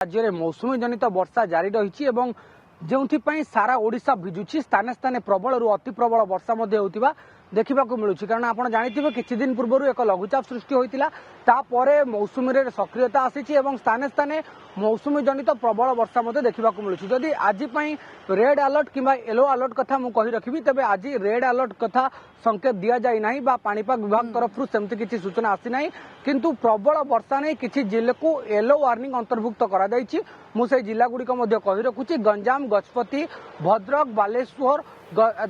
राज्य में मौसुमी जनित वर्षा जारी रही जो सारा ओडिशा भिजुची स्थाने स्थाने प्रबल अति प्रबल वर्षा देखा मिलूँ कारण आप जानते किछि दिन पूर्व एक लघुचाप सृष्टि होता मौसुमी सक्रियता आसी स्थाने स्थाने मौसुमी जनित प्रबल वर्षा देखा मिलूँ जदि आज रेड अलर्ट किंवा येलो अलर्ट कथा मुझे रखी तेज आज रेड अलर्ट कथा संकेत दि जाए पाणीपाग विभाग तरफ सेमती किसी सूचना आसी ना किंतु प्रबल वर्षा नहीं किसी जिले को येलो वार्निंग अंतर्भुक्त कर जिलागुड़िक कही रखुची गंजाम गजपति भद्रक बालेश्वर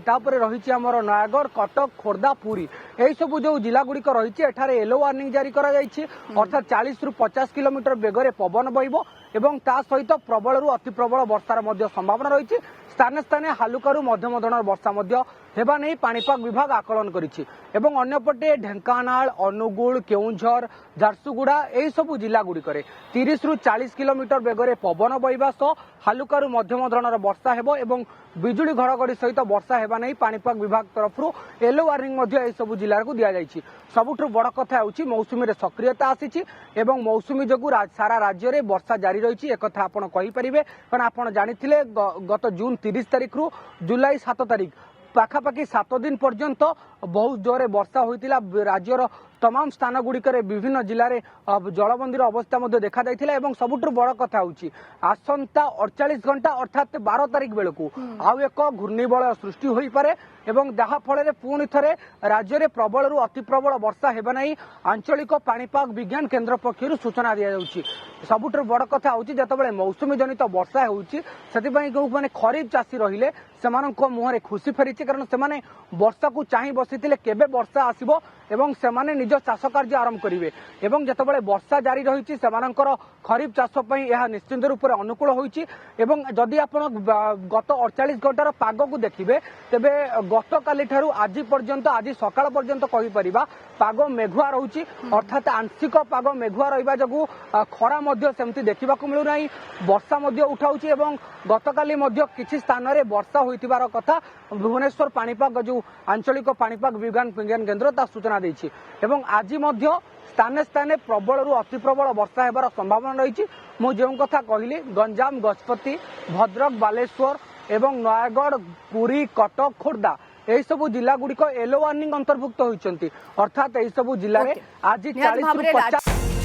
तापर रही आमर नयागढ़ कटक खोर्धा पुरी यही सब जो जिलागुड़िक रही एठारे येलो वार्निंग जारी करा अर्थात 40 ରୁ 50 किलोमीटर बेगरे पवन बहिबो एवं ता सहित प्रबल अति प्रबल वर्षार संभावना रही स्थाने स्थाने हालुकारू मध्यम धरणर वर्षा हेबा नहीं पाणीपाग विभाग आकलन करिछि एवं अन्यपटे ढेंकानाल अनुगुल केउंझर झारसुगुड़ा यही सब जिलागुड़िक 30 ରୁ 40 किलोमीटर बेगरे पवन बहिबा सह हालुकारू मध्यम धरणर वर्षा हेबो एवं बिजुली घड़घड़ी सहित वर्षा हेबा नहीं पाणीपाग विभाग तरफ येलो वार्निंग यह सब जिले को दि जाएगी। सबुठ बड़ कथा होउछि मौसुमी रे सक्रियता आसीछि एवं मौसुमी जोगु सारा राज्य में वर्षा जारी रही एक आपण कहि परिबे कारण आपण जानिथिले गत जून 30 तारिख रु जुलाई 7 तारिख पाखापाखि 7 दिन पर्यंत बहुत जोरे वर्षा होइतिला राज्यर तमाम स्थान गुड़िक विभिन्न जिले में जलबंदीर अवस्था देखा एवं सबुठ बड़ कथा होउछि आसंता 48 घंटा अर्थात 12 तारिख बेलू आउ एक घूर्णिबलय सृष्टि होई पारे एवं जहा फल पुणी थे राज्य में प्रबल अति प्रबल वर्षा हेबा नहीं आंचलिक पाणीपाग विज्ञान केन्द्र पक्षर सूचना दि जाउछि। सबुठ बड़ कथा होउछि जतबेले मौसुमी जनित वर्षा होउछि सेतिपई जो माने खरीफ चाषी रहिले सेमानक मुहरे खुशी फेरिछि कारण सेमाने वर्षा को चाहि बसिथिले केबे वर्षा आसीबो एवं सेमाने निज चाष कार्य आरंभ करेंगे एवं जितेबाला वर्षा जारी रही खरीफ चाष यह निश्चिंत रूप से अनुकूल होइछि एवं जदि आप गत 48 घंटार पाग को देखिए तेबे गत काली ठारू आज पर्यंत आज सकाळ पर्यंत कहि परिबा पाग मेघुआ रहुछि अर्थात आंशिक पाग मेघुआ रहिबा जगु खरा मध्य सेमती देखा मिलू ना वर्षा मध्य उठाउछि एवं गतकाली मध्य किछि स्थान रे वर्षा होइतिबार कथा भुवनेश्वर पाणीपाग जो आंचलिक पाणीपाग विज्ञान केन्द्र ता सूचना देछि एवं आज मध्य स्थाने स्थाने प्रबल अति प्रबल वर्षा हेबार संभावना रही मु जो कथा कहली गंजाम गजपति भद्रक बालेश्वर एवं नयागढ़ पुरी कटक खोर्धा यही सब जिला गुड़िक येलो वार्निंग अंतर्भुक्त होती अर्थात यही सब जिले में आज 40 ରୁ 50